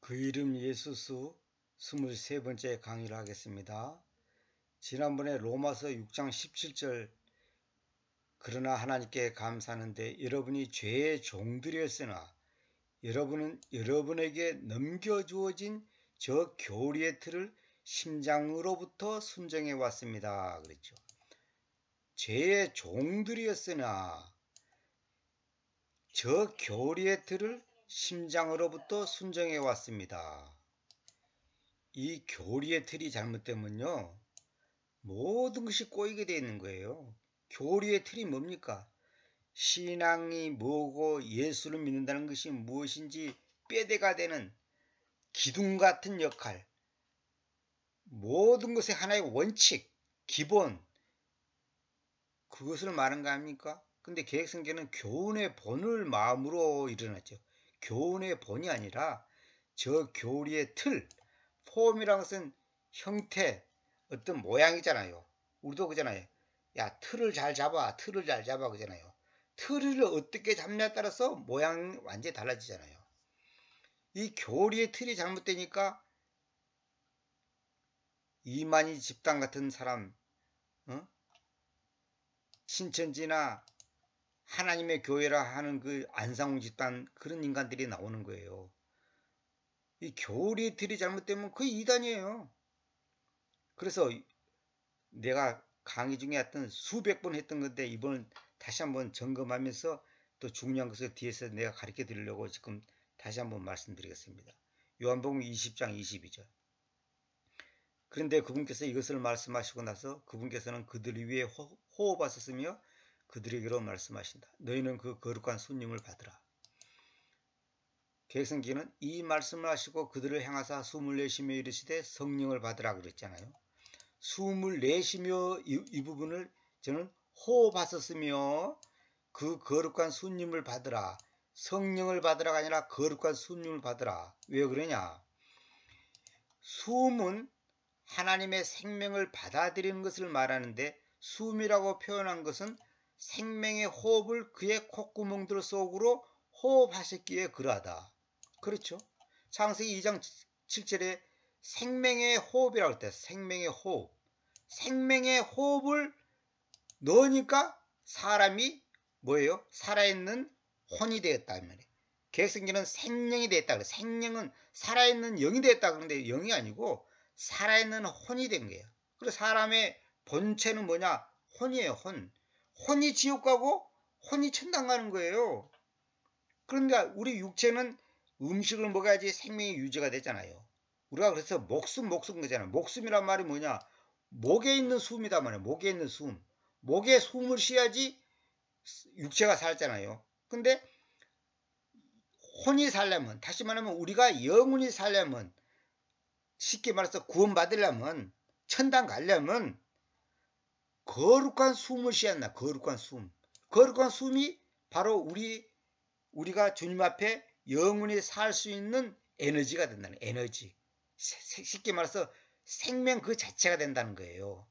그 이름 예수수 23번째 강의를 하겠습니다. 지난번에 로마서 6장 17절 그러나 하나님께 감사하는데 여러분이 죄의 종들이었으나 여러분은 여러분에게 넘겨주어진 저 교리의 틀을 심장으로부터 순정해 왔습니다. 그랬죠. 죄의 종들이었으나 저 교리의 틀을 심장으로부터 순정해 왔습니다. 이 교리의 틀이 잘못되면요, 모든 것이 꼬이게 되어 있는 거예요. 교리의 틀이 뭡니까? 신앙이 뭐고 예수를 믿는다는 것이 무엇인지 뼈대가 되는 기둥 같은 역할, 모든 것의 하나의 원칙, 기본, 그것을 말하는 거 아닙니까? 근데 개혁성경은 교훈의 본을 마음으로 일어났죠. 교훈의 본이 아니라 저 교리의 틀, 폼이라는 것은 형태, 어떤 모양이잖아요. 우리도 그잖아요. 야, 틀을 잘 잡아, 틀을 잘 잡아 그잖아요. 틀을 어떻게 잡냐에 따라서 모양이 완전히 달라지잖아요. 이 교리의 틀이 잘못되니까 이만희 집단 같은 사람, 신천지나 하나님의 교회라 하는 그 안상홍 집단, 그런 인간들이 나오는 거예요. 이 교리의 틀이 잘못되면 거의 이단이에요. 그래서 내가 강의 중에 하여튼 수백 번 했던 건데 이번은 다시 한번 점검하면서 또 중요한 것을 뒤에서 내가 가르쳐 드리려고 지금 다시 한번 말씀드리겠습니다. 요한복음 20장 22절. 그런데 그분께서 이것을 말씀하시고 나서 그분께서는 그들 위에 호흡하셨으며 그들에게로 말씀하신다. 너희는 그 거룩한 손님을 받으라. 개혁성경은 이 말씀을 하시고 그들을 향하사 숨을 내쉬며 이르시되 성령을 받으라 그랬잖아요. 숨을 내쉬며 이 부분을 저는 호흡하셨으며 그 거룩한 손님을 받으라. 성령을 받으라가 아니라 거룩한 손님을 받으라. 왜 그러냐? 숨은 하나님의 생명을 받아들이는 것을 말하는데 숨이라고 표현한 것은 생명의 호흡을 그의 콧구멍들 속으로 호흡하셨기에 그러하다. 그렇죠? 창세기 2장 7절에 생명의 호흡이라고 했대. 생명의 호흡. 생명의 호흡을 넣으니까 사람이 뭐예요? 살아있는 혼이 되었다. 개혁성경은 생명이 되었다. 생명은 살아있는 영이 되었다. 그런데 영이 아니고 살아있는 혼이 된 거예요. 그래서 사람의 본체는 뭐냐? 혼이에요. 혼. 혼이 지옥 가고 혼이 천당 가는 거예요. 그러니까 우리 육체는 음식을 먹어야지 생명이 유지가 되잖아요. 우리가 그래서 목숨 거잖아요. 목숨이란 말이 뭐냐? 목에 있는 숨이다 말이에요. 목에 있는 숨. 목에 숨을 쉬어야지 육체가 살잖아요. 근데 혼이 살려면, 다시 말하면 우리가 영혼이 살려면, 쉽게 말해서 구원받으려면, 천당 가려면 거룩한 숨을 쉬어야 한다. 거룩한 숨. 거룩한 숨이 바로 우리가 주님 앞에 영원히 살 수 있는 에너지가 된다는 에너지. 쉽게 말해서 생명 그 자체가 된다는 거예요.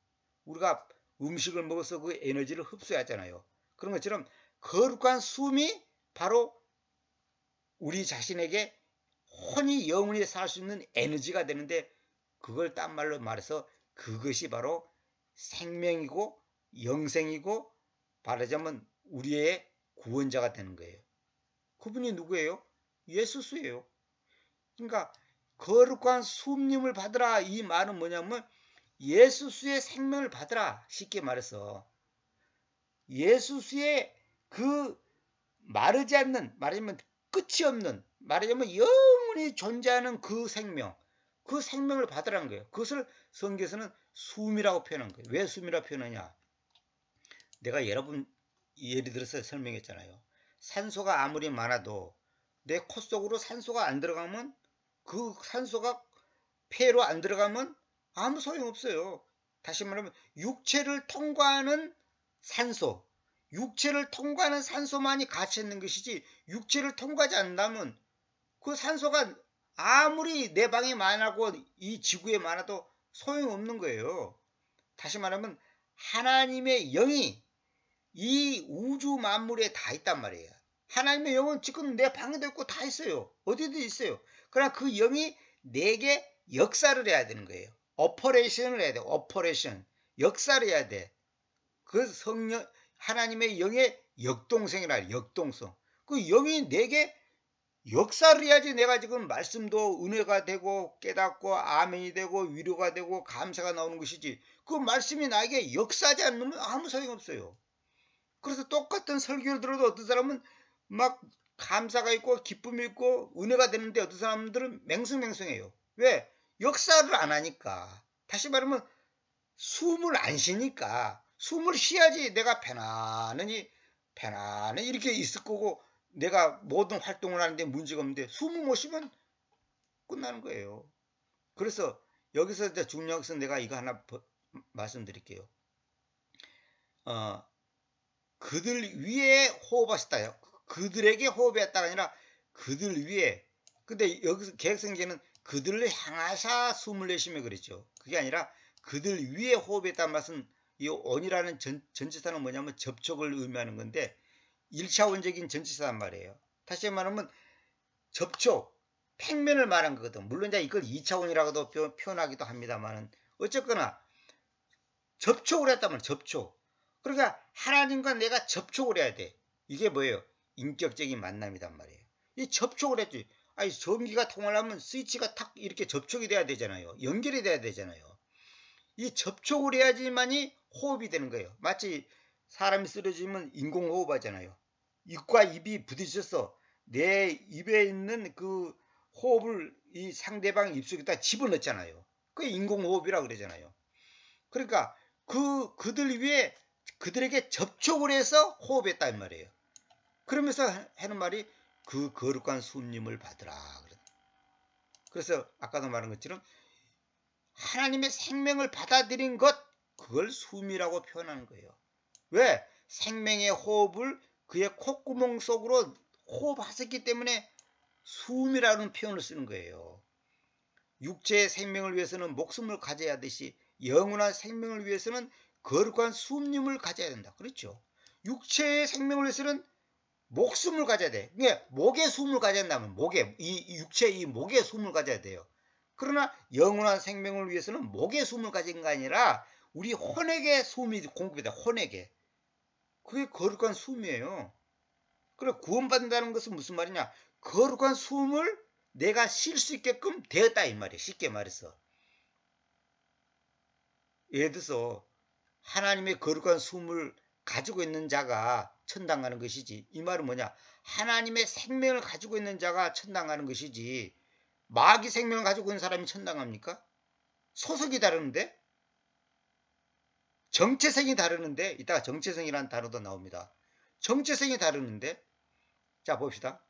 우리가 음식을 먹어서 그 에너지를 흡수하잖아요. 그런 것처럼 거룩한 숨이 바로 우리 자신에게 혼이 영원히 살 수 있는 에너지가 되는데, 그걸 딴 말로 말해서 그것이 바로 생명이고 영생이고 말하자면 우리의 구원자가 되는 거예요. 그분이 누구예요? 예수수예요. 그러니까 거룩한 숨님을 받으라, 이 말은 뭐냐면 예수수의 생명을 받으라. 쉽게 말해서 예수수의 그 마르지 않는, 말하자면 끝이 없는, 말하자면 영원히 존재하는 그 생명, 그 생명을 받으라는 거예요. 그것을 성경에서는 숨이라고 표현한 거예요. 왜 숨이라고 표현하냐? 내가 여러분 예를 들어서 설명했잖아요. 산소가 아무리 많아도 내 코 속으로 산소가 안 들어가면, 그 산소가 폐로 안 들어가면 아무 소용없어요. 다시 말하면 육체를 통과하는 산소, 육체를 통과하는 산소만이 가치 있는 것이지, 육체를 통과하지 않는다면 그 산소가 아무리 내 방에 많아고 이 지구에 많아도 소용없는 거예요. 다시 말하면 하나님의 영이 이 우주 만물에 다 있단 말이에요. 하나님의 영은 지금 내 방에도 있고 다 있어요. 어디도 있어요. 그러나 그 영이 내게 역사를 해야 되는 거예요. 오퍼레이션을 해야 돼. 오퍼레이션. 역사를 해야 돼. 그 성령 하나님의 영의 역동성이라 역동성. 그 영이 내게 역사를 해야지 내가 지금 말씀도 은혜가 되고 깨닫고 아멘이 되고 위로가 되고 감사가 나오는 것이지. 그 말씀이 나에게 역사하지 않으면 아무 소용없어요. 그래서 똑같은 설교를 들어도 어떤 사람은 막 감사가 있고 기쁨이 있고 은혜가 되는데 어떤 사람들은 맹숭맹숭해요. 왜? 역사를 안 하니까. 다시 말하면 숨을 안 쉬니까. 숨을 쉬어야지 내가 편안히 이렇게 있을 거고 내가 모든 활동을 하는데 문제가 없는데 숨을 못 쉬면 끝나는 거예요. 그래서 여기서 이제 중요한 것은 내가 이거 하나 말씀드릴게요. 그들 위에 호흡하셨다요. 그들에게 호흡했다가 아니라 그들 위에. 근데 여기서 개혁성경에는 그들을 향하사 숨을 내쉬며 그랬죠. 그게 아니라 그들 위에 호흡했다는 말은 이 on이라는 전치사는 뭐냐면 접촉을 의미하는 건데 1차원적인 전치사란 말이에요. 다시 말하면 접촉, 평면을 말한 거거든. 물론 이제 이걸 2차원이라고도 표현하기도 합니다만 어쨌거나 접촉을 했다면 접촉. 그러니까 하나님과 내가 접촉을 해야 돼. 이게 뭐예요? 인격적인 만남이란 말이에요. 이 접촉을 했지. 아니 전기가 통하려면 스위치가 탁 이렇게 접촉이 돼야 되잖아요. 연결이 돼야 되잖아요. 이 접촉을 해야지만이 호흡이 되는 거예요. 마치 사람이 쓰러지면 인공호흡 하잖아요. 입과 입이 부딪혀서 내 입에 있는 그 호흡을 이 상대방 입속에다 집어넣잖아요. 그게 인공호흡이라고 그러잖아요. 그러니까 그들 위에 그들에게 접촉을 해서 호흡했다 이 말이에요. 그러면서 하는 말이 그 거룩한 숨님을 받으라. 그래서 아까도 말한 것처럼 하나님의 생명을 받아들인 것, 그걸 숨이라고 표현하는 거예요. 왜? 생명의 호흡을 그의 콧구멍 속으로 호흡하셨기 때문에 숨이라는 표현을 쓰는 거예요. 육체의 생명을 위해서는 목숨을 가져야 하듯이 영원한 생명을 위해서는 거룩한 숨님을 가져야 된다. 그렇죠? 육체의 생명을 위해서는 목숨을 가져야 돼. 그러니까 목에 숨을 가져야 한다면 목에 이 육체의 이 목에 숨을 가져야 돼요. 그러나 영원한 생명을 위해서는 목에 숨을 가진 게 아니라 우리 혼에게 숨이 공급이 돼. 혼에게. 그게 거룩한 숨이에요. 그래 구원받는다는 것은 무슨 말이냐? 거룩한 숨을 내가 쉴 수 있게끔 되었다 이 말이에요. 쉽게 말해서. 예를 들어서 하나님의 거룩한 숨을 가지고 있는 자가 천당 가는 것이지. 이 말은 뭐냐? 하나님의 생명을 가지고 있는 자가 천당 가는 것이지. 마귀 생명을 가지고 있는 사람이 천당 갑니까? 소속이 다르는데? 정체성이 다르는데? 이따가 정체성이라는 단어도 나옵니다. 정체성이 다르는데? 자 봅시다.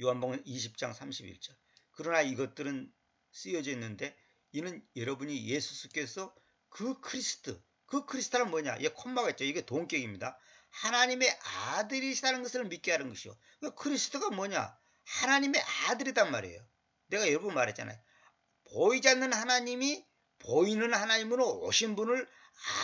요한복음 20장 31절. 그러나 이것들은 쓰여져 있는데 이는 여러분이 예수께서 그 그리스도는 뭐냐? 얘 콤마가 있죠. 이게 동격입니다. 하나님의 아들이시다는 것을 믿게 하는 것이요. 그 그리스도가 뭐냐? 하나님의 아들이단 말이에요. 내가 여러 번 말했잖아요. 보이지 않는 하나님이 보이는 하나님으로 오신 분을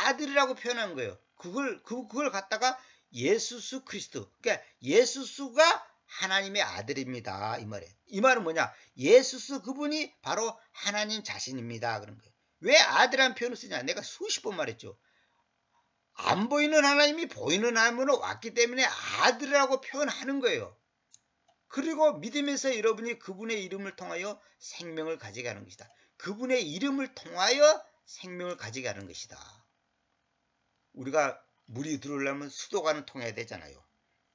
아들이라고 표현한 거예요. 그걸 갖다가 예수스 그리스도. 그러니까 예수스가 하나님의 아들입니다. 이 말이에요. 이 말은 뭐냐? 예수스 그분이 바로 하나님 자신입니다. 그런 거예요. 왜 아들이라는 표현을 쓰냐? 내가 수십 번 말했죠. 안 보이는 하나님이 보이는 하나님으로 왔기 때문에 아들이라고 표현하는 거예요. 그리고 믿으면서 여러분이 그분의 이름을 통하여 생명을 가지게 하는 것이다. 그분의 이름을 통하여 생명을 가지게 하는 것이다. 우리가 물이 들어오려면 수도관을 통해야 되잖아요.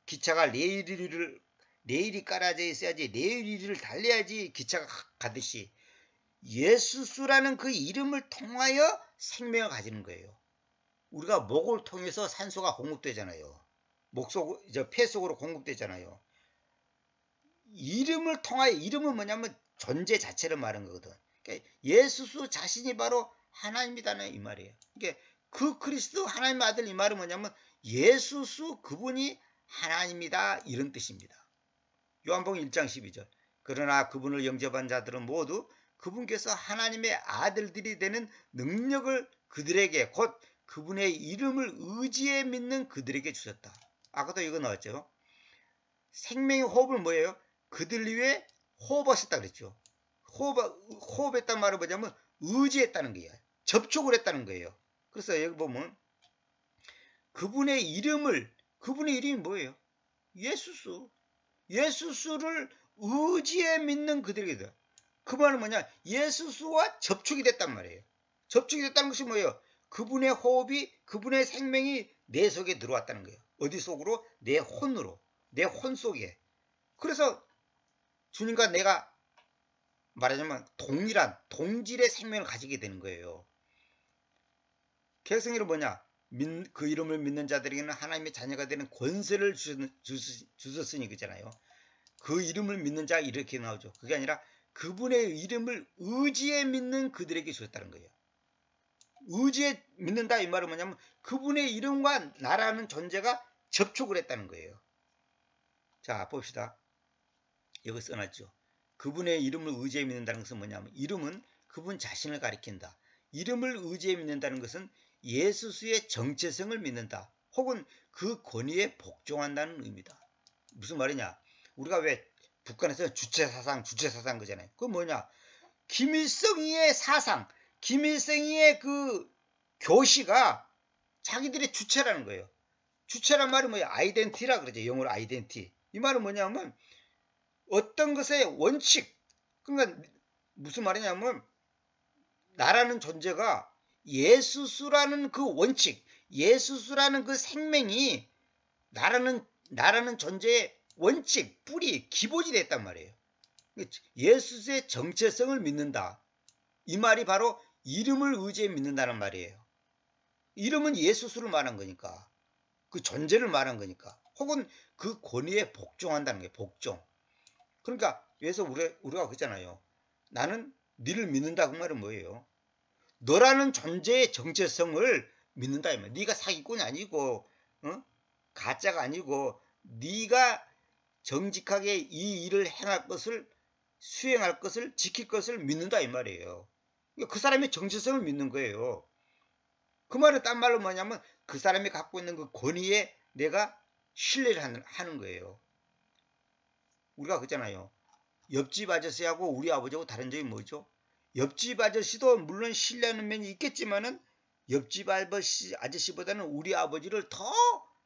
기차가 레일이 깔아져 있어야지 레일을 달려야지 기차가 가듯이 예수스라는 그 이름을 통하여 생명을 가지는 거예요. 우리가 목을 통해서 산소가 공급되잖아요. 폐 속으로 공급되잖아요. 이름을 통하여, 이름은 뭐냐면 존재 자체를 말하는 거거든. 그러니까 예수 자신이 바로 하나님이다는 이 말이에요. 그러니까 그 그리스도 하나님의 아들 이 말은 뭐냐면 예수 그분이 하나님이다 이런 뜻입니다. 요한복음 1장 12절. 그러나 그분을 영접한 자들은 모두 그분께서 하나님의 아들들이 되는 능력을 그들에게 곧 그분의 이름을 의지해 믿는 그들에게 주셨다. 아까도 이거 나왔죠. 생명의 호흡은 뭐예요? 그들 위에 호흡하셨다 그랬죠. 호흡했단 말은 뭐냐면 의지했다는 거예요. 접촉을 했다는 거예요. 그래서 여기 보면 그분의 이름이 뭐예요? 예수수. 예수수를 의지에 믿는 그들에게. 그 말은 뭐냐? 예수수와 접촉이 됐단 말이에요. 접촉이 됐다는 것이 뭐예요? 그분의 호흡이, 그분의 생명이 내 속에 들어왔다는 거예요. 어디 속으로? 내 혼으로. 내 혼 속에. 그래서 주님과 내가 말하자면 동일한 동질의 생명을 가지게 되는 거예요. 계승이는 뭐냐? 그 이름을 믿는 자들에게는 하나님의 자녀가 되는 권세를 주셨으니 그잖아요. 그 이름을 믿는 자 이렇게 나오죠. 그게 아니라 그분의 이름을 의지에 믿는 그들에게 주셨다는 거예요. 의지에 믿는다 이 말은 뭐냐면 그분의 이름과 나라는 존재가 접촉을 했다는 거예요. 자 봅시다. 여기 써놨죠. 그분의 이름을 의지에 믿는다는 것은 뭐냐면 이름은 그분 자신을 가리킨다. 이름을 의지에 믿는다는 것은 예수의 정체성을 믿는다. 혹은 그 권위에 복종한다는 의미다. 무슨 말이냐? 우리가 왜 북한에서 주체사상 그잖아요. 그건 뭐냐? 김일성이의 사상, 김일성이의 그 교시가 자기들의 주체라는 거예요. 주체란 말은 뭐야? 아이덴티라 그러죠. 영어로 아이덴티. 이 말은 뭐냐면 어떤 것의 원칙. 그러니까 무슨 말이냐면 나라는 존재가 예수수라는 그 원칙, 예수수라는 그 생명이 나라는 존재의 원칙, 뿌리, 기본이 됐단 말이에요. 예수의 정체성을 믿는다. 이 말이 바로 이름을 의지해 믿는다는 말이에요. 이름은 예수수를 말한 거니까. 그 존재를 말한 거니까. 혹은 그 권위에 복종한다는 거예요. 복종. 그러니까 그래서 우리가 그러잖아요. 나는 너를 믿는다 그 말은 뭐예요? 너라는 존재의 정체성을 믿는다 이 말. 네가 사기꾼이 아니고 가짜가 아니고 네가 정직하게 이 일을 행할 것을 수행할 것을 지킬 것을 믿는다 이 말이에요. 그 사람의 정체성을 믿는 거예요. 그 말은 딴 말로 뭐냐면 그 사람이 갖고 있는 그 권위에 내가 신뢰를 하는 거예요. 우리가 그러잖아요. 옆집 아저씨하고 우리 아버지하고 다른 점이 뭐죠? 옆집 아저씨도 물론 신뢰하는 면이 있겠지만은 옆집 아저씨보다는 우리 아버지를 더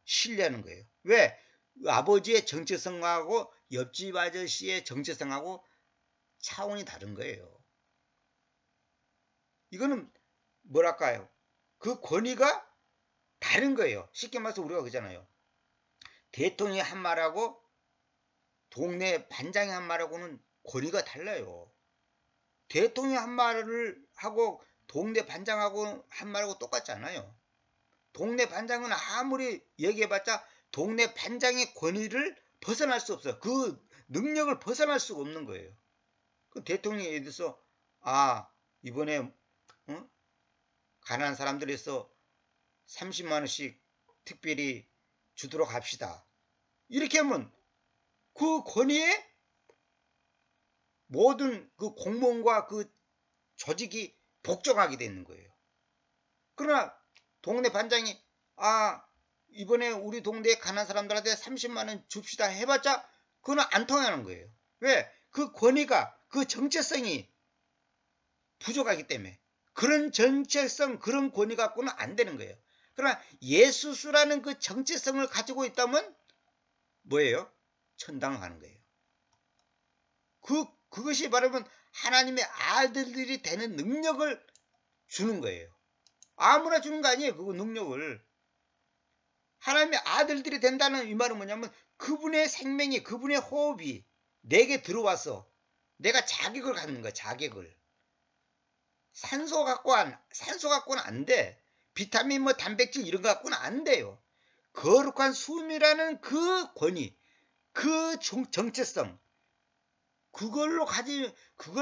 신뢰하는 거예요. 왜? 아버지의 정체성하고 옆집 아저씨의 정체성하고 차원이 다른 거예요. 이거는 뭐랄까요? 그 권위가 다른 거예요. 쉽게 말해서 우리가 그러잖아요. 대통령이 한 말하고 동네 반장이 한 말하고는 권위가 달라요. 대통령이 한 말을 하고 동네 반장하고 한 말하고 똑같지 않아요. 동네 반장은 아무리 얘기해봤자 동네 반장의 권위를 벗어날 수 없어요. 그 능력을 벗어날 수가 없는 거예요. 그 대통령이 예를 들어서 이번에 가난한 사람들에서 30만 원씩 특별히 주도록 합시다. 이렇게 하면 그 권위에 모든 그 공무원과 그 조직이 복종하게 되는 거예요. 그러나 동네 반장이 이번에 우리 동네에 가난한 사람들한테 30만 원 줍시다 해봤자 그건 안 통하는 거예요. 왜? 그 권위가 그 정체성이 부족하기 때문에 그런 정체성 그런 권위 갖고는 안 되는 거예요. 그러나 예수수라는 그 정체성을 가지고 있다면 뭐예요? 천당을 가는 거예요. 그것이 바라면 하나님의 아들들이 되는 능력을 주는 거예요. 아무나 주는 거 아니에요. 그 능력을. 하나님의 아들들이 된다는 이 말은 뭐냐면 그분의 생명이 그분의 호흡이 내게 들어와서 내가 자격을 갖는 거야. 자격을. 산소 갖고는 안 돼. 비타민 단백질 이런 거 갖고는 안 돼요. 거룩한 숨이라는 그 권위, 그 정체성 그걸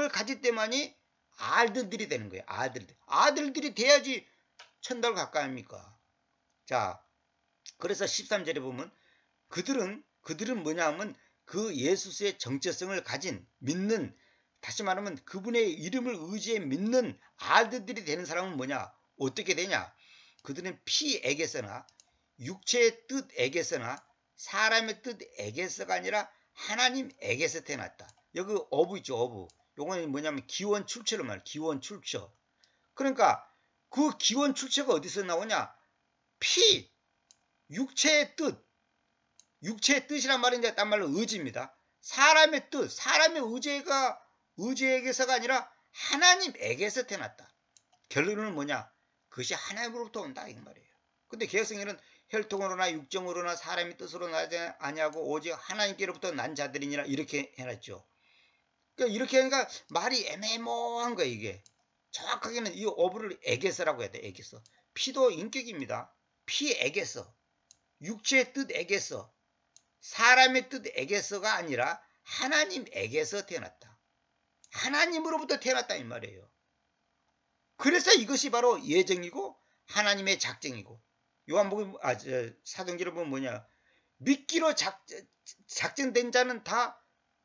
가질 때만이 아들들이 되는 거예요. 아들들이 돼야지 천당을 가까이 합니까? 자, 그래서 13절에 보면 그들은 뭐냐면 그 예수의 정체성을 가진 믿는 다시 말하면 그분의 이름을 의지해 믿는 아들들이 되는 사람은 뭐냐? 어떻게 되냐? 그들은 피에게서나 육체의 뜻에게서나 사람의 뜻에게서가 아니라 하나님에게서 태어났다. 여기 어부 있죠, 어부. 요거는 뭐냐면 기원 출처로 말이에요. 기원 출처. 그러니까 그 기원 출처가 어디서 나오냐? 피, 육체의 뜻. 육체의 뜻이란 말은 이제 딴 말로 의지입니다. 사람의 뜻, 사람의 의지에게서가 아니라 하나님에게서 태어났다. 결론은 뭐냐? 그것이 하나님으로부터 온다 이 말이에요. 근데 개혁성경은 혈통으로나 육정으로나 사람의 뜻으로 나지 아니하고 오직 하나님께로부터 난 자들이니라 이렇게 해놨죠. 그러니까 이렇게 하니까 말이 애매모호한 거예요. 이게 정확하게는 이 어부를 에게서라고 해야 돼. 에게서. 피도 인격입니다. 피에게서, 육체의 뜻에게서, 사람의 뜻에게서가 아니라 하나님에게서 태어났다. 하나님으로부터 태어났다 이 말이에요. 그래서 이것이 바로 예정이고 하나님의 작정이고, 요한복음 사도행전을 보면 뭐냐, 믿기로 작정된 자는 다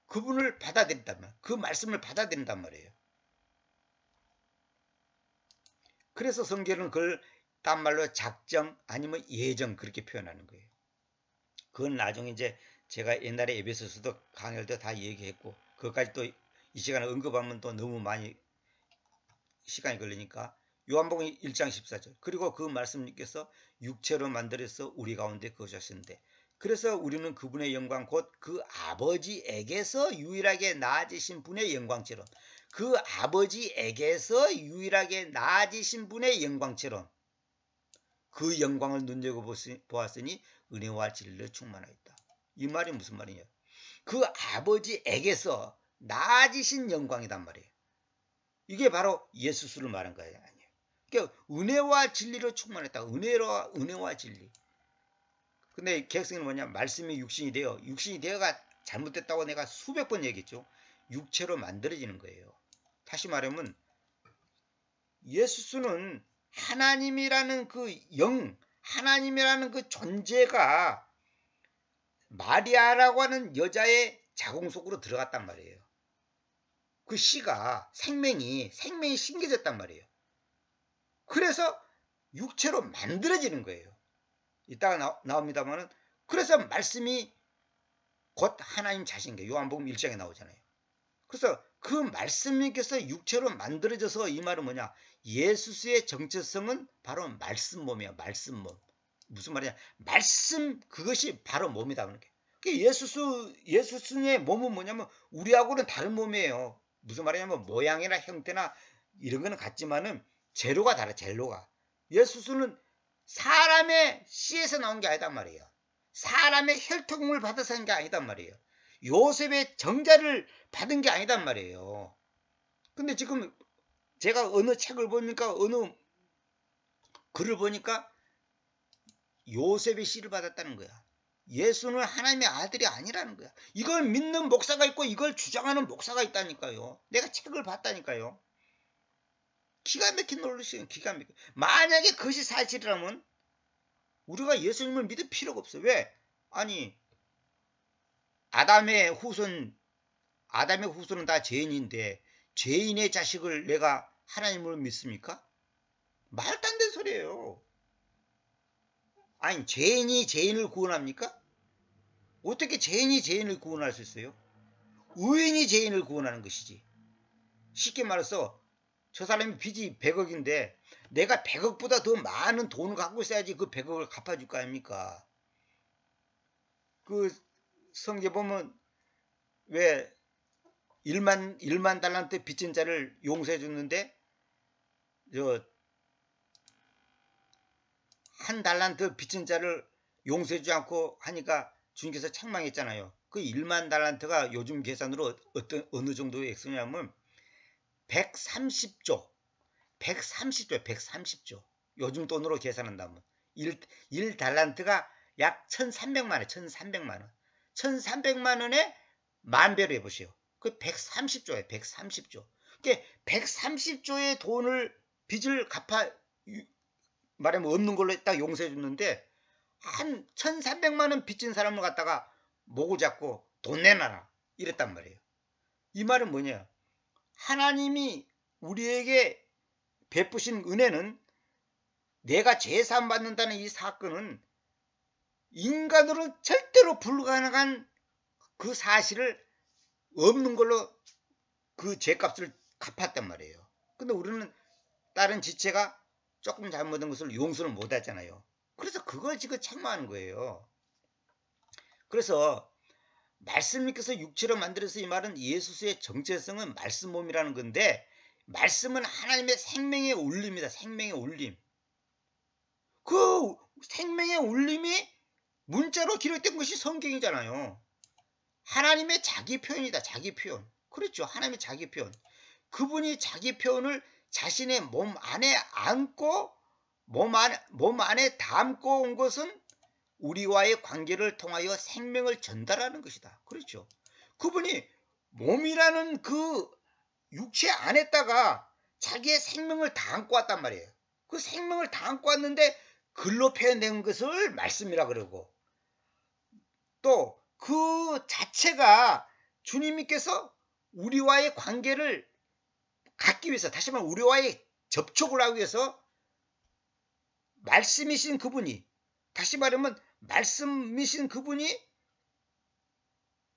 그분을 받아들인단 말이에요. 그 말씀을 받아들인단 말이에요. 그래서 성경은 그걸 딴 말로 작정 아니면 예정 그렇게 표현하는 거예요. 그건 나중에 이제 제가 옛날에 에베소서도 강의할 때 다 얘기했고, 그것까지 또 이 시간에 언급하면 또 너무 많이 시간이 걸리니까 요한복음 1장 14절. 그리고 그 말씀님께서 육체로 만들어서 우리 가운데 거주하셨는데, 그래서 우리는 그분의 영광 곧 그 아버지에게서 유일하게 나아지신 분의 영광처럼, 그 아버지에게서 유일하게 나아지신 분의 영광처럼 그 영광을 눈여겨보았으니 은혜와 진리를 충만하였다. 이 말이 무슨 말이냐? 그 아버지에게서 나아지신 영광이란 말이에요. 이게 바로 예수를 말한 거예요. 아니에요. 그러니까 은혜와 진리로 충만했다. 은혜와 진리. 근데 개혁성은 뭐냐? 말씀이 육신이 되어가 잘못됐다고 내가 수백 번 얘기했죠. 육체로 만들어지는 거예요. 다시 말하면 예수는 하나님이라는 그 영, 하나님이라는 그 존재가 마리아라고 하는 여자의 자궁 속으로 들어갔단 말이에요. 그 씨가 생명이 심겨졌단 말이에요. 그래서 육체로 만들어지는 거예요. 이따가 나옵니다만은, 그래서 말씀이 곧 하나님 자신이에요. 요한복음 1장에 나오잖아요. 그래서 그 말씀님께서 육체로 만들어져서, 이 말은 뭐냐? 예수의 정체성은 바로 말씀 몸이에요. 말씀 몸. 무슨 말이냐? 말씀, 그것이 바로 몸이다. 그러니까 예수의 몸은 뭐냐면 우리하고는 다른 몸이에요. 무슨 말이냐면 모양이나 형태나 이런 거는 같지만은 재료가 달라. 재료가. 예수는 사람의 씨에서 나온 게 아니단 말이에요. 사람의 혈통을 받아서 한 게 아니단 말이에요. 요셉의 정자를 받은 게 아니단 말이에요. 근데 지금 제가 어느 책을 보니까, 어느 글을 보니까 요셉의 씨를 받았다는 거야. 예수는 하나님의 아들이 아니라는 거야. 이걸 믿는 목사가 있고 이걸 주장하는 목사가 있다니까요. 내가 책을 봤다니까요. 기가 막힌 논리예요. 기가 막힌. 만약에 그것이 사실이라면 우리가 예수님을 믿을 필요가 없어. 왜? 아니, 아담의 후손은 다 죄인인데 죄인의 자식을 내가 하나님으로 믿습니까? 말도 안 되는 소리예요. 아니, 죄인이 죄인을 구원합니까? 어떻게 죄인이 죄인을 구원할 수 있어요? 의인이 죄인을 구원하는 것이지. 쉽게 말해서 저 사람이 빚이 100억인데 내가 100억보다 더 많은 돈을 갖고 있어야지 그 100억을 갚아줄 거 아닙니까? 그 성경 보면 왜 1만 달란트 빚진 자를 용서해 줬는데 한 달란트 빚진 자를 용서해 주지 않고 하니까 주님께서 책망했잖아요. 그 1만 달란트가 요즘 계산으로 어느 정도의 액수냐면 130조. 요즘 돈으로 계산한다면 1달란트가 약 1300만 원. 1300만 원에 만 배로 해보세요. 그 130조예요. 130조. 그러니까 130조의 돈을 빚을 말하면 없는 걸로 딱 용서해 줬는데, 한 1300만 원 빚진 사람을 갖다가 목을 잡고 돈 내놔라 이랬단 말이에요. 이 말은 뭐냐? 하나님이 우리에게 베푸신 은혜는, 내가 제사함 받는다는 이 사건은 인간으로는 절대로 불가능한 그 사실을 없는 걸로 그 죄값을 갚았단 말이에요. 근데 우리는 다른 지체가 조금 잘못한 것을 용서를 못 하잖아요. 그래서 그걸 지금 책망하는 거예요. 그래서 말씀님께서 육체로 만들어서 이 말은 예수의 정체성은 말씀 몸이라는 건데, 말씀은 하나님의 생명의 울림이다. 생명의 울림. 그 생명의 울림이 문자로 기록된 것이 성경이잖아요. 하나님의 자기 표현이다. 자기 표현. 그렇죠. 하나님의 자기 표현. 그분이 자기 표현을 자신의 몸 안에 안고 몸 안에 담고 온 것은 우리와의 관계를 통하여 생명을 전달하는 것이다. 그렇죠. 그분이 몸이라는 그 육체 안에다가 자기의 생명을 다 안고 왔단 말이에요. 그 생명을 다 안고 왔는데 글로 표현된 것을 말씀이라 그러고, 또 그 자체가 주님께서 우리와의 관계를 갖기 위해서, 다시 말하면 우리와의 접촉을 하기 위해서 말씀이신 그분이, 다시 말하면 말씀이신 그분이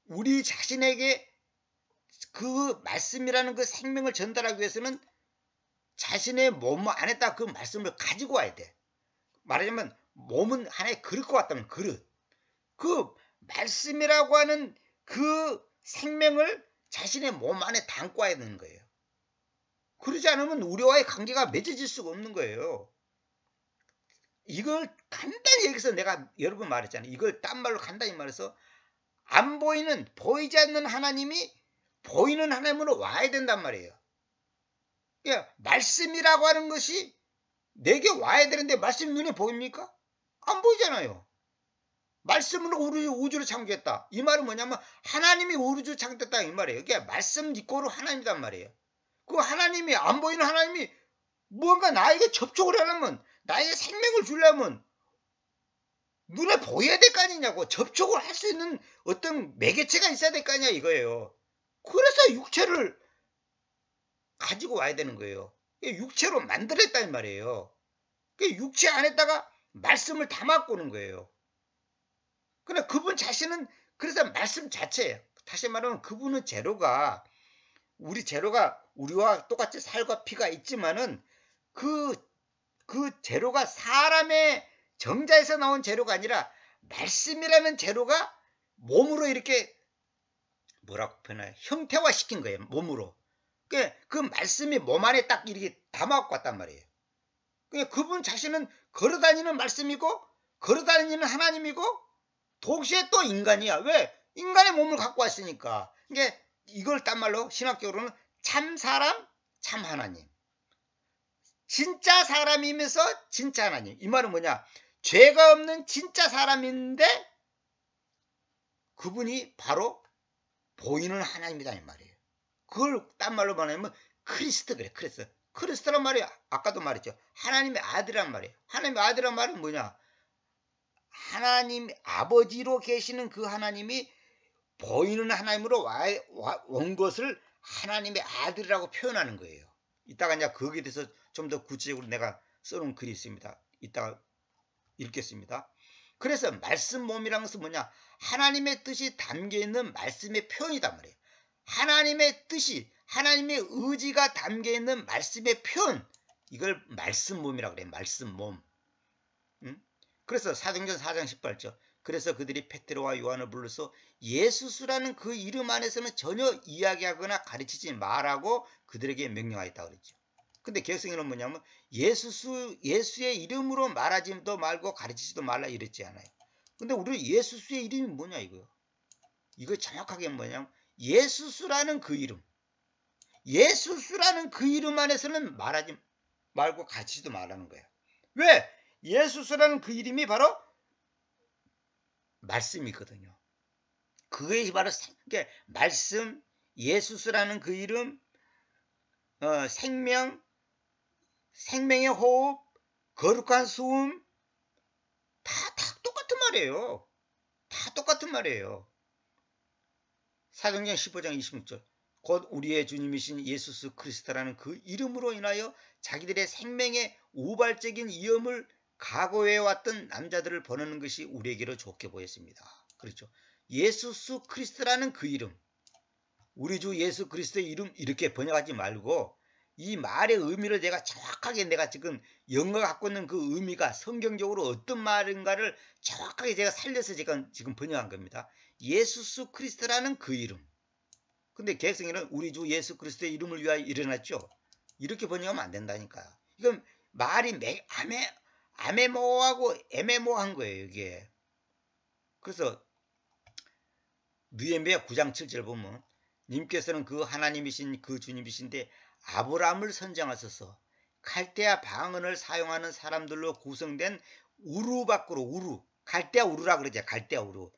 우리 자신에게 그 말씀이라는 그 생명을 전달하기 위해서는 자신의 몸 안에다 그 말씀을 가지고 와야 돼. 말하자면 몸은 하나의 그릇과 같다면 그릇. 그 말씀이라고 하는 그 생명을 자신의 몸 안에 담고 와야 되는 거예요. 그러지 않으면 우리와의 관계가 맺어질 수가 없는 거예요. 이걸 간단히 여기서 내가 여러 번 말했잖아요. 이걸 딴 말로 간단히 말해서 안 보이는, 보이지 않는 하나님이 보이는 하나님으로 와야 된단 말이에요. 그러니까 말씀이라고 하는 것이 내게 와야 되는데 말씀이 눈에 보입니까? 안 보이잖아요. 말씀으로 우주를 창조했다. 이 말은 뭐냐면 하나님이 우주를 창조했다 이 말이에요. 그러니까 말씀 이꼬르 하나님이란 말이에요. 그 하나님이, 안 보이는 하나님이 뭔가 나에게 접촉을 하려면, 나에게 생명을 주려면 눈에 보여야 될 거 아니냐고. 접촉을 할 수 있는 어떤 매개체가 있어야 될 거 아니야 이거예요. 그래서 육체를 가지고 와야 되는 거예요. 육체로 만들었단 말이에요. 육체 안에다가 말씀을 담아갖고 오는 거예요. 그러나 그분 자신은 그래서 말씀 자체예요. 다시 말하면 그분은 재료가, 우리 재료가 우리와 똑같이 살과 피가 있지만은 그 재료가 사람의 정자에서 나온 재료가 아니라 말씀이라는 재료가 몸으로 이렇게 뭐라고 표현해요? 형태화시킨 거예요. 몸으로. 그 말씀이 몸 안에 딱 이렇게 담아갖고 왔단 말이에요. 그분 자신은 걸어다니는 말씀이고 걸어다니는 하나님이고 동시에 또 인간이야. 왜? 인간의 몸을 갖고 왔으니까. 그러니까 이걸 딴 말로 신학적으로는 참 사람, 참 하나님. 진짜 사람이면서 진짜 하나님. 이 말은 뭐냐? 죄가 없는 진짜 사람인데 그분이 바로 보이는 하나님이다 이 말이에요. 그걸 딴 말로 말하면 크리스트 그래. 크리스트란 말이 아까도 말했죠. 하나님의 아들이란 말이에요. 하나님의 아들이란 말은 뭐냐? 하나님 아버지로 계시는 그 하나님이 보이는 하나님으로 온 것을 하나님의 아들이라고 표현하는 거예요. 이따가 이제 거기에 대해서 좀 더 구체적으로 내가 써놓은 글이 있습니다. 이따가 읽겠습니다. 그래서 말씀 몸이라는 것은 뭐냐? 하나님의 뜻이 담겨있는 말씀의 표현이단 말이에요. 하나님의 뜻이, 하나님의 의지가 담겨있는 말씀의 표현, 이걸 말씀 몸이라고 그래요. 말씀 몸. 그래서 사도행전 4장 18절. 그래서 그들이 베드로와 요한을 불러서 예수스라는 그 이름 안에서는 전혀 이야기하거나 가르치지 말라고 그들에게 명령하였다 그랬죠. 근데 개혁성경은 뭐냐면 예수의 이름으로 말하지도 말고 가르치지도 말라 이랬지 않아요. 근데 우리 예수의 이름이 뭐냐 이거요. 이거 정확하게 뭐냐면 예수라는 그 이름. 예수라는 그 이름 안에서는 말하지 말고 가르치지도 말라는 거예요. 왜? 예수라는 그 이름이 바로 말씀이거든요. 그게 바로 그러니까 말씀, 예수라는 그 이름, 생명, 생명의 호흡, 거룩한 수음, 다 똑같은 말이에요. 다 똑같은 말이에요. 사도행전 15장 26절. 곧 우리의 주님이신 예수 그리스도라는 그 이름으로 인하여 자기들의 생명의 우발적인 위험을 각오해왔던 남자들을 보내는 것이 우리에게로 좋게 보였습니다. 그렇죠. 예수 그리스도라는 그 이름. 우리 주 예수 그리스도의 이름 이렇게 번역하지 말고 이 말의 의미를 내가 정확하게 내가 지금 영어가 갖고 있는 그 의미가 성경적으로 어떤 말인가를 정확하게 제가 살려서 제가 지금 번역한 겁니다. 예수 그리스도라는 그 이름. 근데 개성에는 우리 주 예수 그리스도의 이름을 위하여 일어났죠. 이렇게 번역하면 안 된다니까요. 이건 말이 애매모호하고 애매모호한 거예요, 이게. 그래서 느헤미야 9장 7절 보면 님께서는 그 하나님이신 그 주님이신데 아브라함을 선정하셔서 갈대아 방언을 사용하는 사람들로 구성된 우루 밖으로 우루 갈대아 우루라 그러죠. 갈대아 우루.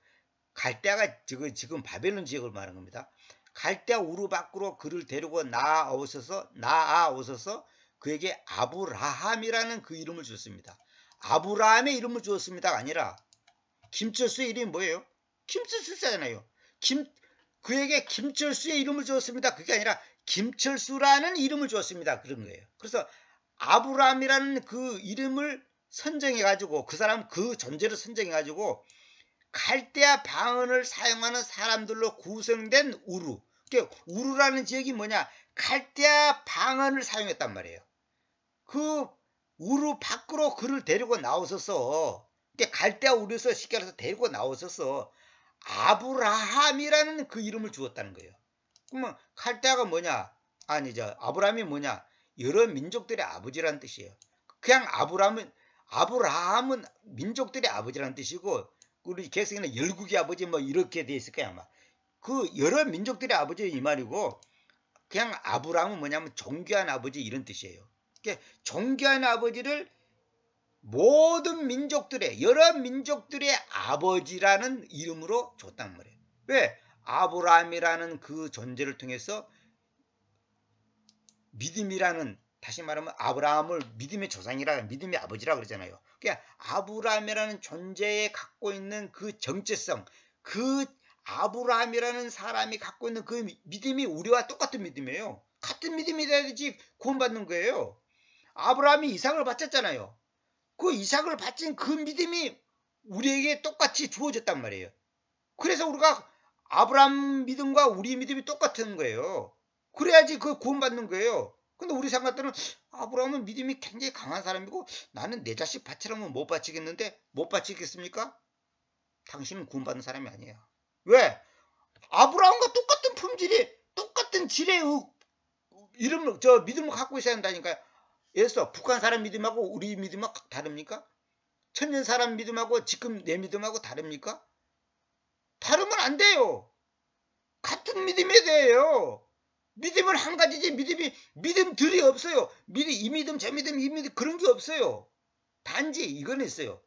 갈대아가 지금 바벨론 지역을 말하는 겁니다. 갈대아 우루 밖으로 그를 데리고 나아오셔서 그에게 아브라함이라는 그 이름을 주었습니다. 아브라함의 이름을 주었습니다가 아니라 김철수의 이름이 뭐예요? 김철수잖아요. 그에게 김철수의 이름을 주었습니다. 그게 아니라 김철수라는 이름을 주었습니다. 그런 거예요. 그래서 아브라함이라는 그 이름을 선정해가지고 그 사람 그 존재를 선정해가지고 갈대아 방언을 사용하는 사람들로 구성된 우루. 그러니까 우루라는 지역이 뭐냐? 갈대아 방언을 사용했단 말이에요. 그 우루 밖으로 그를 데리고 나오셔서 그러니까 갈대아 우루에서 쉽게 말해서 데리고 나오셔서 아브라함이라는 그 이름을 주었다는 거예요. 그러면 갈대아가 뭐냐? 아니죠. 아브라함이 뭐냐? 여러 민족들의 아버지라는 뜻이에요. 그냥 아브라함은 민족들의 아버지라는 뜻이고 우리 개성에는 열국의 아버지 뭐 이렇게 돼 있을 거야 아마. 그 여러 민족들의 아버지 이 말이고 그냥 아브라함은 뭐냐면 존귀한 아버지 이런 뜻이에요. 그러니까 존귀한 아버지를 모든 민족들의 여러 민족들의 아버지라는 이름으로 줬단 말이에요. 왜? 아브라함이라는 그 존재를 통해서 믿음이라는 다시 말하면 아브라함을 믿음의 조상이라 믿음의 아버지라 그러잖아요. 그러니까 아브라함이라는 존재에 갖고 있는 그 정체성, 그 아브라함이라는 사람이 갖고 있는 그 믿음이 우리와 똑같은 믿음이에요. 같은 믿음이 돼야지 구원받는 거예요. 아브라함이 이삭을 바쳤잖아요. 그 이삭을 바친 그 믿음이 우리에게 똑같이 주어졌단 말이에요. 그래서 우리가 아브라함 믿음과 우리 믿음이 똑같은 거예요. 그래야지 그 구원받는 거예요. 근데 우리 생각들은 아브라함은 믿음이 굉장히 강한 사람이고 나는 내 자식 바치라면 못 바치겠는데 못 바치겠습니까? 당신은 구원받는 사람이 아니에요. 왜? 아브라함과 똑같은 품질이 똑같은 질의 이름을 믿음을 갖고 있어야 한다니까요. 예를 들어서 북한 사람 믿음하고 우리 믿음하고 다릅니까? 천년 사람 믿음하고 지금 내 믿음하고 다릅니까? 다르면 안 돼요. 같은 믿음에 대해요. 믿음은 한 가지지 믿음들이 없어요. 이 믿음 저 믿음 이 믿음 그런 게 없어요. 단지 이건 있어요.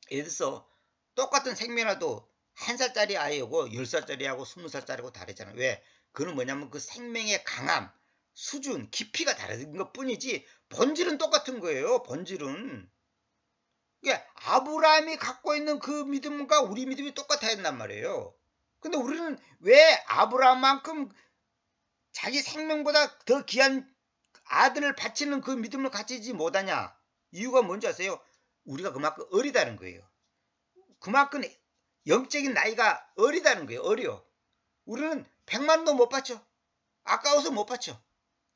예를 들어서 똑같은 생명이라도 1살짜리 아이하고 10살짜리하고 20살짜리하고 다르잖아요. 왜? 그건 뭐냐면 그 생명의 강함, 수준, 깊이가 다른 것 뿐이지 본질은 똑같은 거예요. 본질은. 그러니까 아브라함이 갖고 있는 그 믿음과 우리 믿음이 똑같아야 한단 말이에요. 근데 우리는 왜 아브라함만큼 자기 생명보다 더 귀한 아들을 바치는 그 믿음을 가지지 못하냐? 이유가 뭔지 아세요? 우리가 그만큼 어리다는 거예요. 그만큼 영적인 나이가 어리다는 거예요. 어려. 우리는 100만도 못 바쳐. 아까워서 못 바쳐.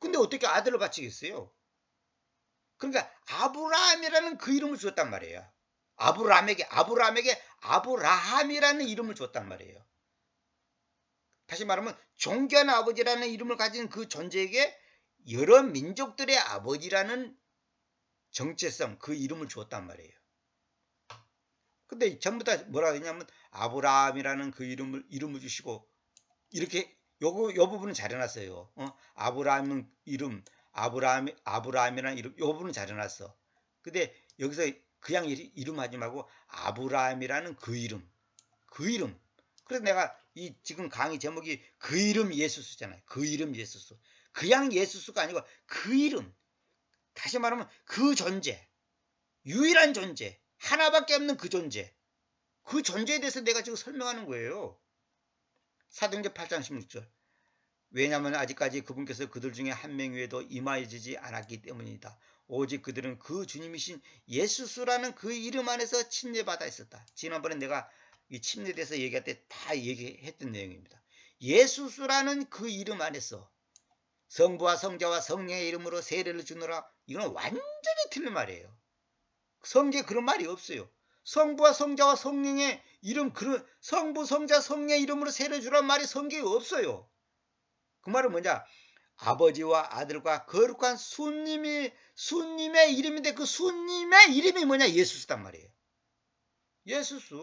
근데 어떻게 아들을 바치겠어요? 그러니까 아브라함이라는 그 이름을 주었단 말이에요. 아브라함에게 아브라함이라는 이름을 줬단 말이에요. 다시 말하면 존귀한 아버지라는 이름을 가진 그 존재에게 여러 민족들의 아버지라는 정체성, 그 이름을 주었단 말이에요. 근데 전부 다 뭐라 했냐면 아브라함이라는 그 이름을 주시고 이렇게 요 부분은 잘 해놨어요. 아브라함은 이름, 아브라함이라는 이름, 요 부분은 잘 해놨어. 근데 여기서 그냥 이름 하지 말고 아브라함이라는 그 이름. 그래서 내가 이 지금 강의 제목이 그 이름 예수수잖아요. 그 이름 예수수. 그냥 예수수가 아니고 그 이름. 다시 말하면 그 존재. 유일한 존재. 하나밖에 없는 그 존재. 그 존재에 대해서 내가 지금 설명하는 거예요. 사도행전 8장 16절. 왜냐하면 아직까지 그분께서 그들 중에 한 명 외에도 임하여지지 않았기 때문이다. 오직 그들은 그 주님이신 예수수라는 그 이름 안에서 침례받아 있었다. 지난번에 내가 이 침례에 대해서 얘기할 때 다 얘기했던 내용입니다. 예수스라는 그 이름 안에서 성부와 성자와 성령의 이름으로 세례를 주노라. 이건 완전히 틀린 말이에요. 성경에 그런 말이 없어요. 성부와 성자와 성령의 이름, 성부, 성자, 성령의 이름으로 세례 주란 말이 성경에 없어요. 그 말은 뭐냐? 아버지와 아들과 거룩한 수님의 이름인데 그 수님의 이름이 뭐냐? 예수스단 말이에요. 예수스.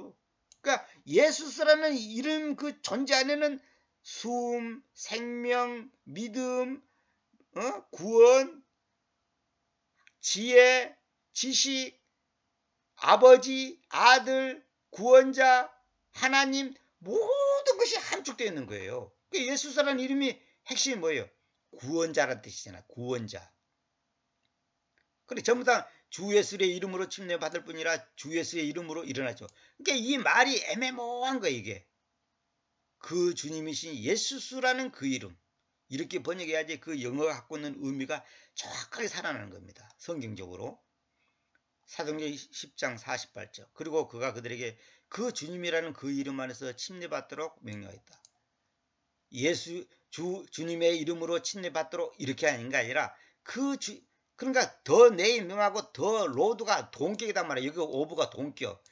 그러니까 예수스라는 이름 그 존재 안에는 숨, 생명, 믿음, 구원, 지혜, 지식, 아버지, 아들, 구원자, 하나님 모든 것이 함축되어 있는 거예요. 예수스라는 이름이 핵심이 뭐예요? 구원자라는 뜻이잖아. 구원자. 그래 전부 다 주 예수의 이름으로 침례받을 뿐이라 주 예수의 이름으로 일어나죠. 그러니까 이 말이 애매모호한 거예요. 이게. 그 주님이신 예수스라는 그 이름. 이렇게 번역해야지 그 영어가 갖고 있는 의미가 정확하게 살아나는 겁니다. 성경적으로. 사도행전 10장 48절. 그리고 그가 그들에게 그 주님이라는 그 이름 안에서 침례받도록 명령하였다. 주님의 이름으로 침례받도록 이렇게 하는 게 아니라 그러니까 더 네임하고 더 로드가 동격이단 말이에요. 여기 오브가 동격.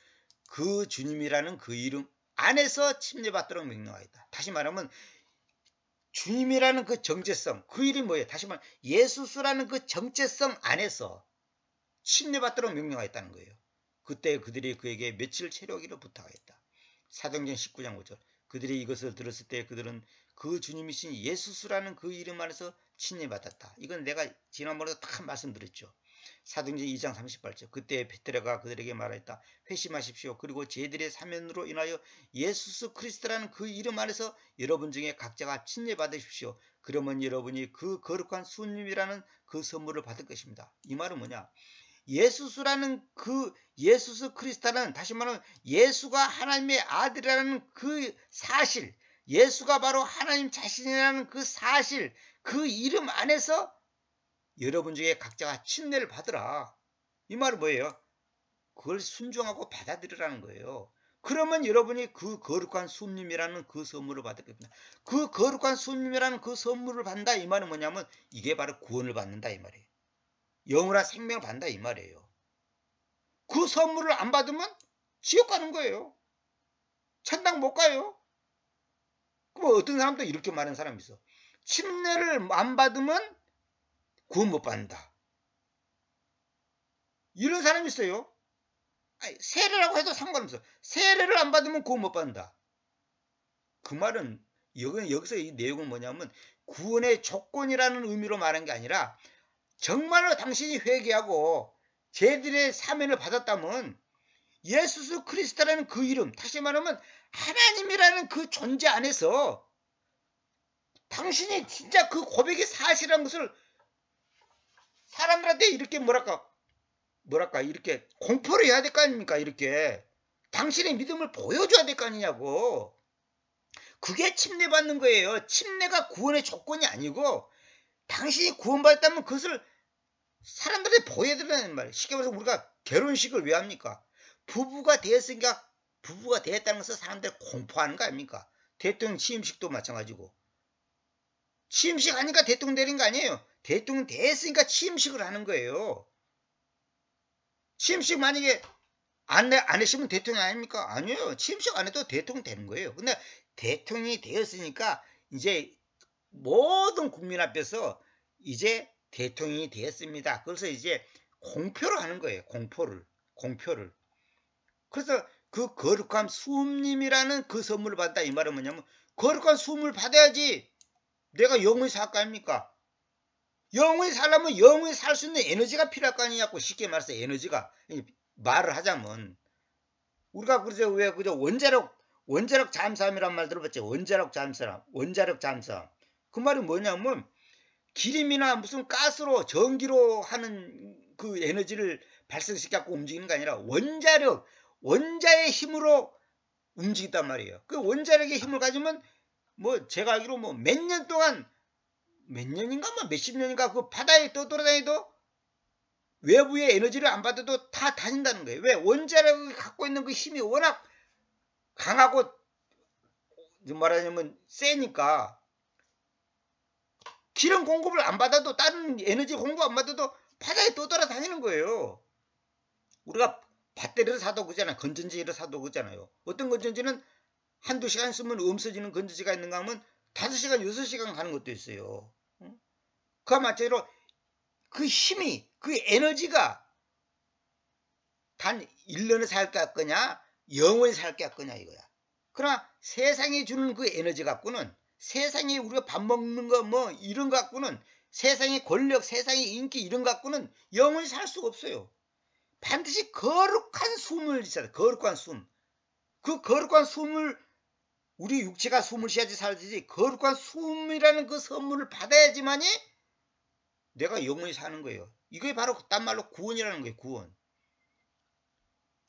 그 주님이라는 그 이름 안에서 침례받도록 명령하였다. 다시 말하면 주님이라는 그 정체성, 그 이름이 뭐예요? 다시 말하면 예수스라는 그 정체성 안에서 침례받도록 명령하였다는 거예요. 그때 그들이 그에게 며칠 체류하기를 부탁하였다. 사도행전 19장 5절. 그들이 이것을 들었을 때 그들은 그 주님이신 예수스라는 그 이름 안에서 침례받았다. 이건 내가 지난번에도 다 말씀드렸죠. 사도행전 2장 38절. 그때 베드로가 그들에게 말하였다. 회심하십시오. 그리고 제들의 사면으로 인하여 예수스 그리스도라는 그 이름 안에서 여러분 중에 각자가 침례받으십시오. 그러면 여러분이 그 거룩한 수님이라는 그 선물을 받을 것입니다. 이 말은 뭐냐? 예수스라는 그 예수스 그리스도는 다시 말하면 예수가 하나님의 아들이라는 그 사실, 예수가 바로 하나님 자신이라는 그 사실, 그 이름 안에서 여러분 중에 각자가 침례를 받으라. 이 말은 뭐예요? 그걸 순종하고 받아들이라는 거예요. 그러면 여러분이 그 거룩한 수님이라는 그 선물을 받을 겁니다. 그 거룩한 수님이라는 그 선물을 받는다. 이 말은 뭐냐면 이게 바로 구원을 받는다 이 말이에요. 영원한 생명을 받는다 이 말이에요. 그 선물을 안 받으면 지옥 가는 거예요. 천당 못 가요. 그럼 어떤 사람도 이렇게 말하는 사람이 있어. 침례를 안 받으면 구원 못 받는다. 이런 사람이 있어요. 아니, 세례라고 해도 상관없어. 세례를 안 받으면 구원 못 받는다. 그 말은 여기서 이 내용은 뭐냐면 구원의 조건이라는 의미로 말한 게 아니라 정말로 당신이 회개하고 제들의 사면을 받았다면 예수 그리스도라는 그 이름, 다시 말하면 하나님이라는 그 존재 안에서 당신이 진짜 그 고백이 사실이라는 것을 사람들한테 이렇게 뭐랄까 이렇게 공포를 해야 될 거 아닙니까? 이렇게 당신의 믿음을 보여줘야 될 거 아니냐고. 그게 침례받는 거예요. 침례가 구원의 조건이 아니고 당신이 구원받았다면 그것을 사람들한테 보여드리는 말이에요. 쉽게 말해서 우리가 결혼식을 왜 합니까? 부부가 되었으니까 부부가 되었다는 것을 사람들이 공포하는 거 아닙니까? 대통령 취임식도 마찬가지고. 취임식 하니까 대통령 되는 거 아니에요. 대통령 됐으니까 취임식을 하는 거예요. 취임식 만약에 안 하시면 대통령 아닙니까? 아니에요. 취임식 안 해도 대통령 되는 거예요. 근데 대통령이 되었으니까 이제 모든 국민 앞에서 이제 대통령이 되었습니다. 그래서 이제 공표를 하는 거예요. 공표를. 그래서 그 거룩한 수님이라는 그 선물을 받다. 이 말은 뭐냐면 거룩한 수음을 받아야지 내가 영원히 살 거 아닙니까? 영원히 살려면 영원히 살 수 있는 에너지가 필요할 거 아니냐고. 쉽게 말해서 에너지가. 말을 하자면 우리가 그래서 왜 그저 원자력 잠수함이란 말 들어봤죠? 원자력 잠수함. 그 말이 뭐냐면 기름이나 무슨 가스로 전기로 하는 그 에너지를 발생시켜갖고 움직이는 게 아니라 원자의 힘으로 움직인단 말이에요. 그 원자력의 힘을 가지면 뭐 제가 알기로 뭐 몇 년 동안 몇십 년인가 그 바다에 떠돌아다니도 외부의 에너지를 안 받아도 다 다닌다는 거예요. 왜? 원자력이 갖고 있는 그 힘이 워낙 강하고 말하자면 세니까 기름 공급을 안 받아도 다른 에너지 공급 안 받아도 바다에 떠돌아다니는 거예요. 우리가 배터리를 사도 그잖아요. 건전지를 사도 그잖아요. 어떤 건전지는 한두 시간 쓰면 없어지는 건전지가 있는가 하면 5시간, 6시간 가는 것도 있어요. 그와 마찬가지로 그 힘이, 그 에너지가 단 1년을 살 거냐, 영원히 살 거냐 이거야. 그러나 세상이 주는 그 에너지 갖고는, 세상에 우리가 밥 먹는 거 뭐 이런 거 갖고는, 세상의 권력, 세상의 인기 이런 거 갖고는 영원히 살 수가 없어요. 반드시 거룩한 숨을 쉬어야 돼. 거룩한 숨. 그 거룩한 숨을, 우리 육체가 숨을 쉬어야지 살지, 거룩한 숨이라는 그 선물을 받아야지만이 내가 영원히 사는 거예요. 이게 바로 딴 말로 구원이라는 거예요. 구원.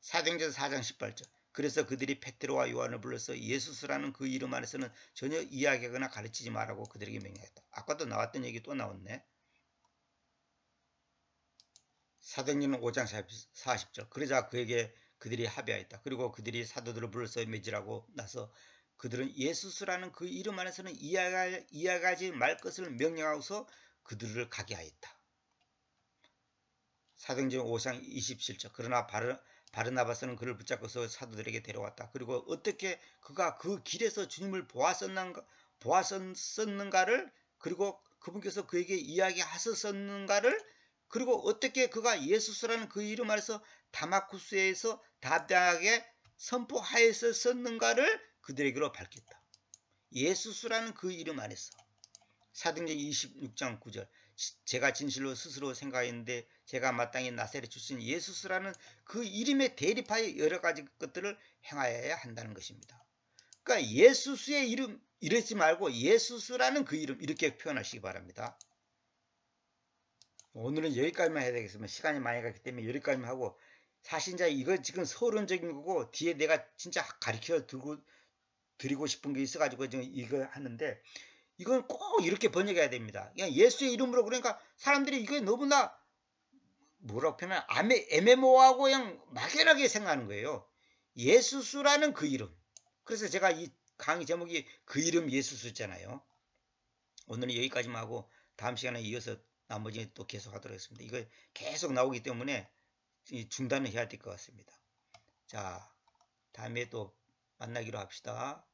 사도행전 4장 18절. 그래서 그들이 베드로와 요한을 불러서 예수스라는 그 이름 안에서는 전혀 이야기하거나 가르치지 말라고 그들에게 명령했다. 아까도 나왔던 얘기 또 나왔네. 사도행전 5장 40절. 그러자 그에게 그들이 합의하였다. 그리고 그들이 사도들을 불러서 맺으라고 나서 그들은 예수스라는 그 이름 안에서는 이야기하지 말 것을 명령하고서 그들을 가게 하였다. 사도행전 5장 27절. 그러나 바르나바스는 그를 붙잡고서 사도들에게 데려왔다. 그리고 어떻게 그가 그 길에서 주님을 보았었는가를, 그리고 그분께서 그에게 이야기하셨었는가를, 그리고 어떻게 그가 예수스라는 그 이름 안에서 다마쿠스에서 담대하게 선포하였었는가를 그들에게로 밝혔다. 예수스라는 그 이름 안에서. 사도행전 26장 9절. 제가 진실로 스스로 생각했는데 제가 마땅히 나사렛 출신 예수스라는 그 이름에 대립하여 여러 가지 것들을 행하여야 한다는 것입니다. 그러니까 예수스의 이름 이러지 말고 예수스라는 그 이름 이렇게 표현하시기 바랍니다. 오늘은 여기까지만 해야 되겠습니다. 시간이 많이 갔기 때문에 여기까지만 하고, 사실 이제 이거 지금 서론적인 거고 뒤에 내가 진짜 가르쳐 드리고 싶은 게 있어가지고 지금 이거 하는데, 이건 꼭 이렇게 번역해야 됩니다. 그냥 예수의 이름으로, 그러니까 사람들이 이거 너무나 뭐라고 표현하나 애매모호하고 그냥 막연하게 생각하는 거예요. 예수수라는 그 이름. 그래서 제가 이 강의 제목이 그 이름 예수수잖아요. 오늘은 여기까지만 하고 다음 시간에 이어서 나머지 또 계속 하도록 하겠습니다. 이거 계속 나오기 때문에 중단을 해야 될 것 같습니다. 자, 다음에 또 만나기로 합시다.